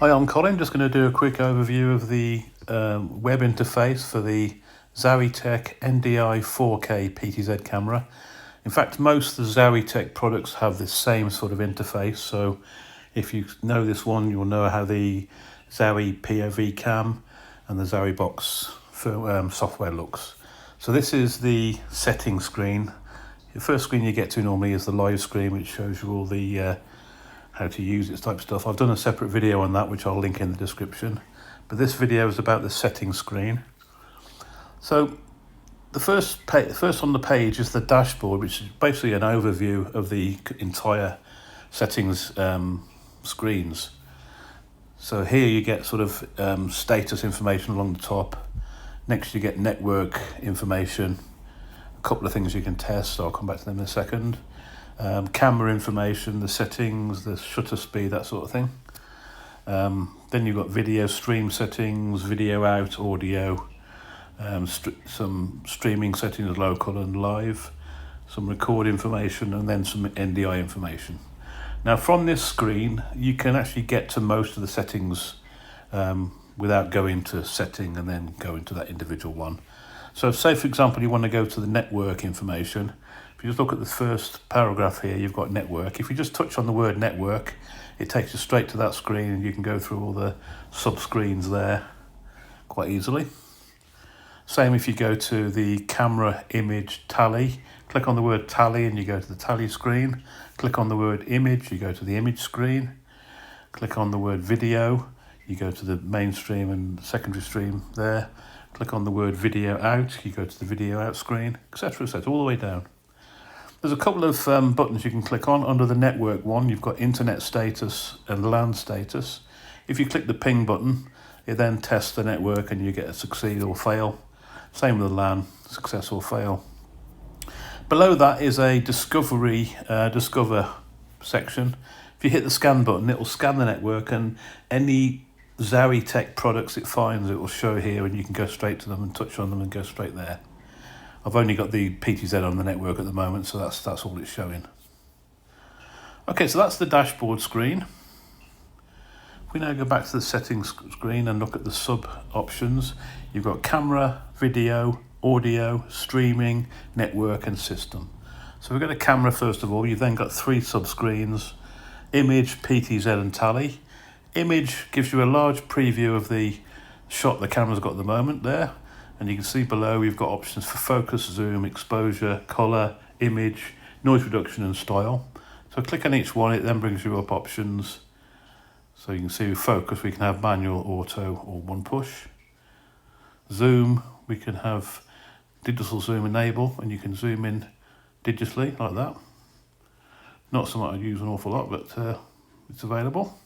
Hi, I'm Colin. Just going to do a quick overview of the web interface for the Zowietek NDI 4K PTZ camera. In fact, most of the Zowietek products have the same sort of interface. So if you know this one, you'll know how the Zowie POV cam and the Zowie box for, software looks. So this is the settings screen. The first screen you get to normally is the live screen, which shows you all the how to use it type stuff. I've done a separate video on that, which I'll link in the description. But this video is about the settings screen. So the first on the page is the dashboard, which is basically an overview of the entire settings screens. So here you get sort of status information along the top. Next you get network information, a couple of things you can test, so I'll come back to them in a second. Camera information, the settings, the shutter speed, that sort of thing. Then you've got video stream settings, video out, audio, some streaming settings, local and live, some record information, and then some NDI information. Now from this screen you can actually get to most of the settings without going to setting and then go into that individual one. So say for example you want to go to the network information. If you just look at the first paragraph here, you've got network. If you just touch on the word network, it takes you straight to that screen and you can go through all the sub-screens there quite easily. Same if you go to the camera image tally, click on the word tally and you go to the tally screen. Click on the word image, you go to the image screen. Click on the word video, you go to the mainstream and secondary stream there. Click on the word video out, you go to the video out screen, etc., etc., all the way down. There's a couple of buttons you can click on. Under the network one, you've got internet status and LAN status. If you click the ping button, it then tests the network and you get a succeed or fail. Same with the LAN, success or fail. Below that is a discover section. If you hit the scan button, it will scan the network and any Zowietek products it finds, it will show here and you can go straight to them and touch on them and go straight there. I've only got the PTZ on the network at the moment, so that's all it's showing. Okay, so that's the dashboard screen. If we now go back to the settings screen and look at the sub options, you've got camera, video, audio, streaming, network and system. So we've got a camera first of all. You've then got three sub screens, image, PTZ and tally. Image gives you a large preview of the shot the camera's got at the moment there. And you can see below we've got options for focus, zoom, exposure, color, image, noise reduction and style. So click on each one, it then brings you up options. So you can see with focus we can have manual, auto or one push. Zoom, we can have digital zoom enable and you can zoom in digitally like that. Not something I use an awful lot, but it's available.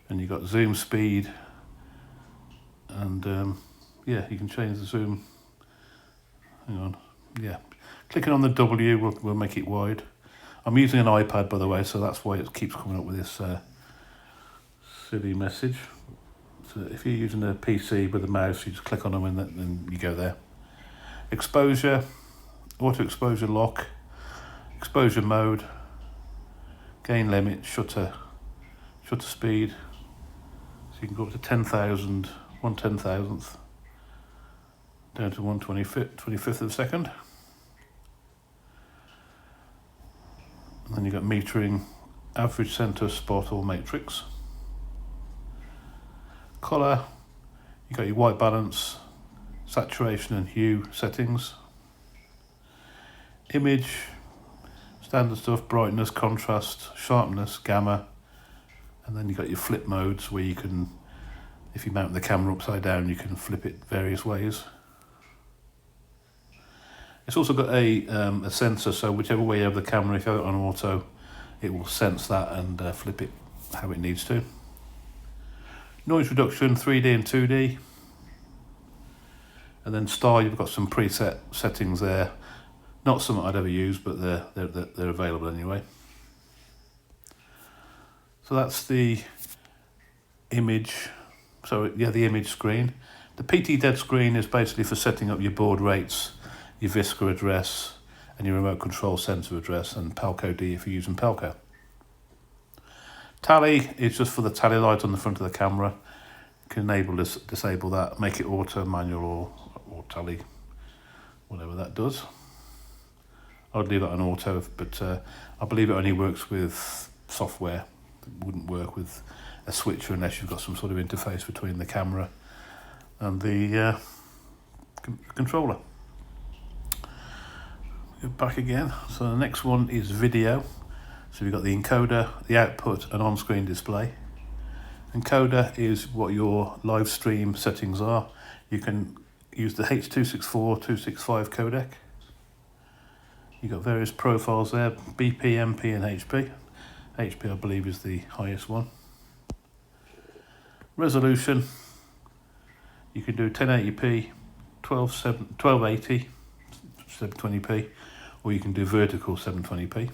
And you've got zoom speed and yeah, you can change the zoom. Hang on, yeah. Clicking on the W will make it wide. I'm using an iPad, by the way, so that's why it keeps coming up with this silly message. So if you're using a PC with a mouse, you just click on them and then you go there. Exposure, auto exposure lock, exposure mode, gain limit, shutter speed. So you can go up to 10,000, 1/10,000th. Down to 1/25th of a second. And then you've got metering, average, center, spot or matrix. Color, you've got your white balance, saturation and hue settings. Image, standard stuff, brightness, contrast, sharpness, gamma. And then you've got your flip modes where you can, if you mount the camera upside down, you can flip it various ways. It's also got a sensor, so whichever way you have the camera, if you have it on auto, it will sense that and flip it how it needs to. Noise reduction, 3D and 2D. And then style, you've got some preset settings there. Not something I'd ever use, but they're available anyway. So that's the image, the image screen. The PTZ screen is basically for setting up your baud rates, your VISCA address and your remote control sensor address, and Pelco D if you're using Pelco. Tally is just for the tally light on the front of the camera. You can enable this, disable that, make it auto, manual, or tally, whatever that does. I'd leave that on auto, but I believe it only works with software. It wouldn't work with a switcher unless you've got some sort of interface between the camera and the controller. Go back again. So the next one is video. So we've got the encoder, the output, and on-screen display. Encoder is what your live stream settings are. You can use the H.264, 265 codec. You've got various profiles there, BP, MP, and HP. HP, I believe, is the highest one. Resolution, you can do 1080p, 1280, 720p, or you can do vertical 720p.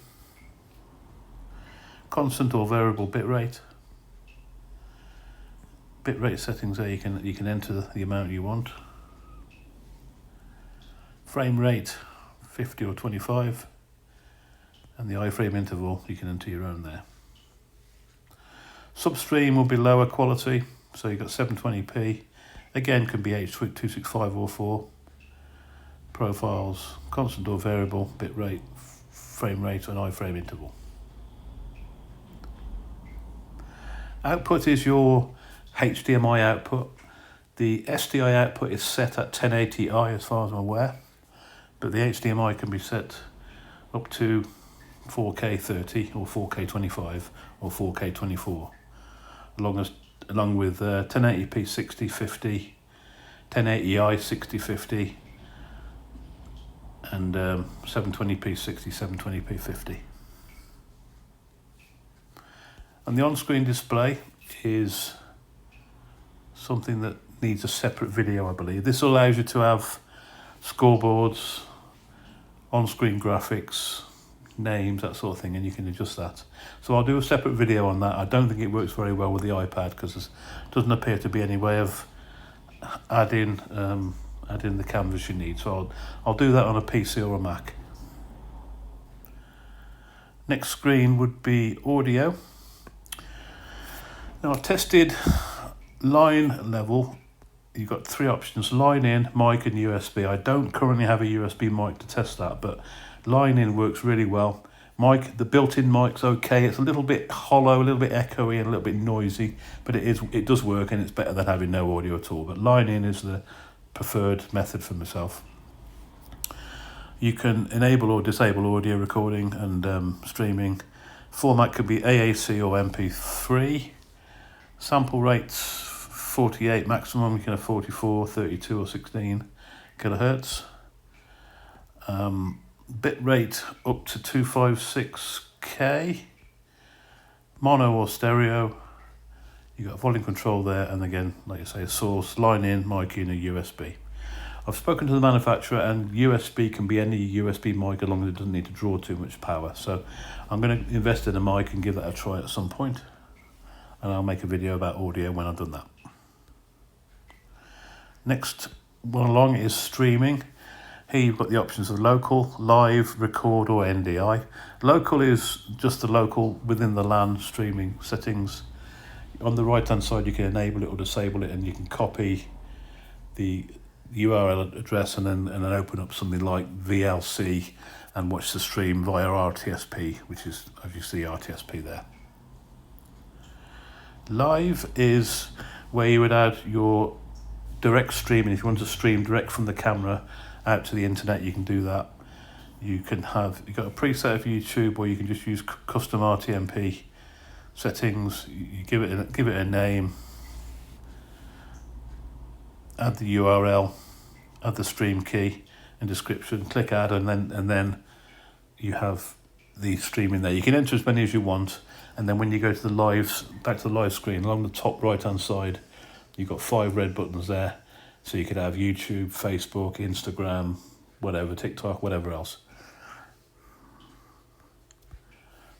Constant or variable bitrate. Bitrate settings there, you can enter the amount you want. Frame rate, 50 or 25, and the iframe interval you can enter your own there. Substream will be lower quality, so you've got 720p, again can be H.265 or 4. Profiles, constant or variable, bit rate, frame rate, and iframe interval. Output is your HDMI output. The SDI output is set at 1080i as far as I'm aware, but the HDMI can be set up to 4K 30 or 4K 25 or 4K 24, along with 1080p 60 50, 1080i 60 50, and 720p 60, 720p 50. And the on-screen display is something that needs a separate video, I believe. This allows you to have scoreboards, on-screen graphics, names, that sort of thing, and you can adjust that. So I'll do a separate video on that. I don't think it works very well with the iPad because there doesn't appear to be any way of adding the canvas you need. So I'll do that on a PC or a Mac. Next screen would be audio. Now I've tested line level. You've got three options: line in, mic, and USB. I don't currently have a USB mic to test that, but line in works really well. Mic, the built-in mic's okay. It's a little bit hollow, a little bit echoey, and a little bit noisy, but it does work, and it's better than having no audio at all. But line in is the preferred method for myself. You can enable or disable audio recording and streaming. Format could be AAC or MP3. Sample rates 48 maximum. You can have 44, 32, or 16 kilohertz. Bit rate up to 256k. Mono or stereo. You got volume control there, and again, like I say, source, line in, mic in, a USB. I've spoken to the manufacturer, and USB can be any USB mic as long as it doesn't need to draw too much power. So I'm going to invest in a mic and give that a try at some point, and I'll make a video about audio when I've done that. Next one along is streaming. Here you've got the options of local, live, record, or NDI. Local is just the local within the LAN streaming settings. On the right hand side you can enable it or disable it, and you can copy the URL address and then open up something like VLC and watch the stream via RTSP, which is, as you see, RTSP there. Live is where you would add your direct streaming. If you want to stream direct from the camera out to the internet, you can do that. You've got a preset of YouTube, or you can just use custom RTMP settings. You give it a name, add the URL, add the stream key and description, click add, and then you have the stream in there. You can enter as many as you want, and then when you go to back to the live screen, along the top right hand side you've got 5 red buttons there. So you could have YouTube, Facebook, Instagram, whatever, TikTok, whatever else.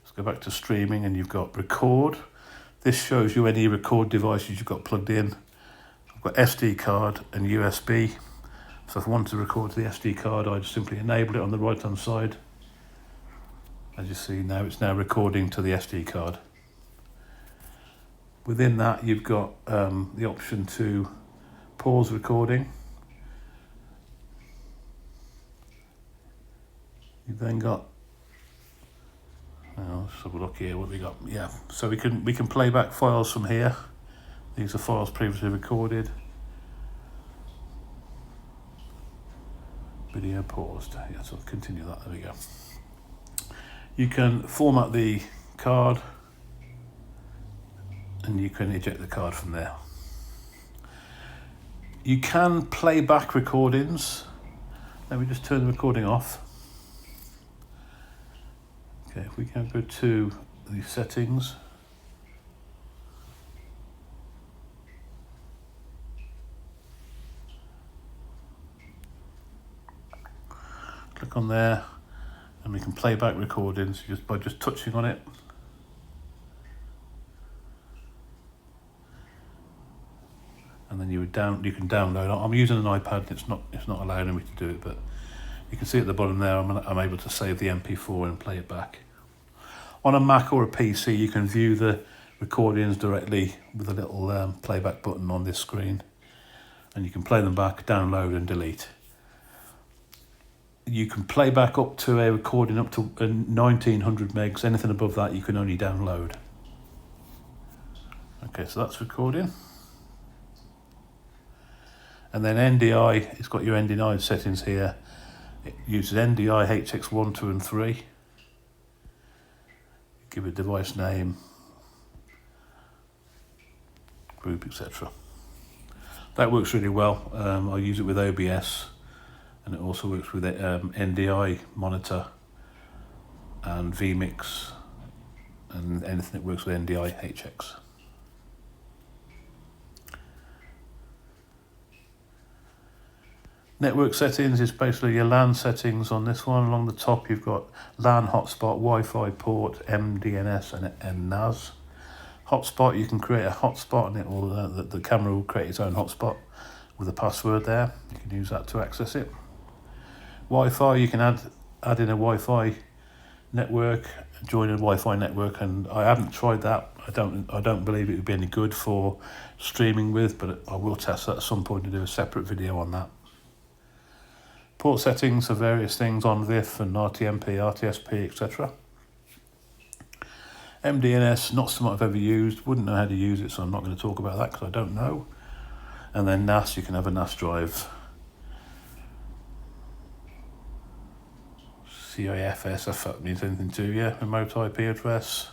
Let's go back to streaming, and you've got record. This shows you any record devices you've got plugged in. I've got SD card and USB. So if I wanted to record to the SD card, I'd simply enable it on the right hand side. As you see now, it's now recording to the SD card. Within that, you've got the option to pause recording. You've then got, let's have a look here what we got. Yeah, so we can play back files from here. These are files previously recorded. Video paused. Yeah, so I'll continue that. There we go. You can format the card and you can eject the card from there. You can play back recordings. Let me just turn the recording off. Okay, if we can go to the settings. Click on there and we can play back recordings just by touching on it. And then you can download. I'm using an iPad. It's not allowing me to do it, but you can see at the bottom there. I'm able to save the MP4 and play it back. On a Mac or a PC, you can view the recordings directly with a little playback button on this screen, and you can play them back, download, and delete. You can play back up to a recording up to 1900 megs. Anything above that, you can only download. Okay, so that's recording. And then NDI, it's got your NDI settings here. It uses NDI HX1, 2 and 3. Give it device name, group, etc. That works really well. I use it with OBS, and it also works with NDI monitor and vMix and anything that works with NDI HX. Network settings is basically your LAN settings on this one. Along the top you've got LAN hotspot, Wi-Fi port, MDNS and NAS. Hotspot, you can create a hotspot and it will the camera will create its own hotspot with a password there. You can use that to access it. Wi-Fi, you can add in a Wi-Fi network, join a Wi-Fi network, and I haven't tried that. I don't believe it would be any good for streaming with, but I will test that at some point to do a separate video on that. Port settings for various things on VIF and RTMP, RTSP, etc. MDNS, not something I've ever used, wouldn't know how to use it, so I'm not going to talk about that because I don't know. And then NAS, you can have a NAS drive. CIFS, if that means anything to you, remote IP address.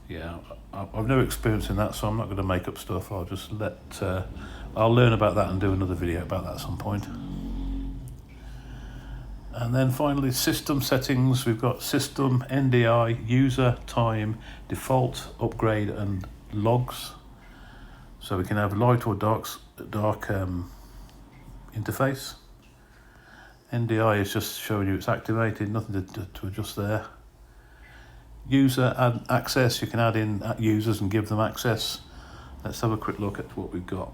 Yeah, I've no experience in that, so I'm not going to make up stuff. I'll just I'll learn about that and do another video about that at some point. And then finally, system settings. We've got system, NDI, user, time, default, upgrade, and logs. So we can have light or dark interface. NDI is just showing you it's activated, nothing to adjust there. User add access, you can add in users and give them access. Let's have a quick look at what we've got.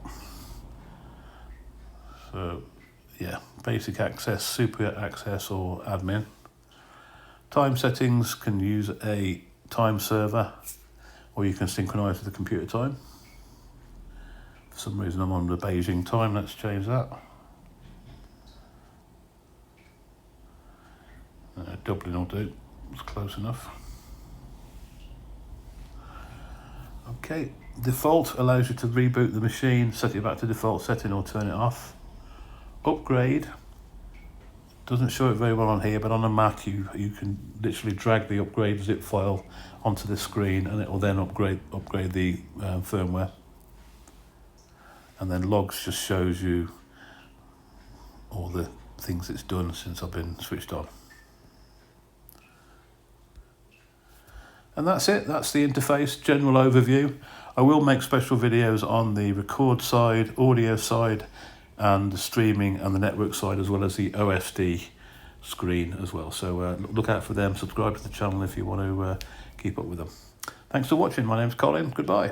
So, yeah, basic access, super access, or admin. Time settings, can use a time server, or you can synchronize with the computer time. For some reason I'm on the Beijing time, let's change that. Dublin will do, it's close enough. Okay, default allows you to reboot the machine, set it back to default setting or turn it off. Upgrade, doesn't show it very well on here, but on a Mac you can literally drag the upgrade zip file onto the screen and it will then upgrade the firmware. And then logs just shows you all the things it's done since I've been switched on. And that's it, that's the interface, general overview. I will make special videos on the record side, audio side, and the streaming and the network side, as well as the OSD screen as well. So look out for them, subscribe to the channel if you want to keep up with them. Thanks for watching, my name's Colin, goodbye.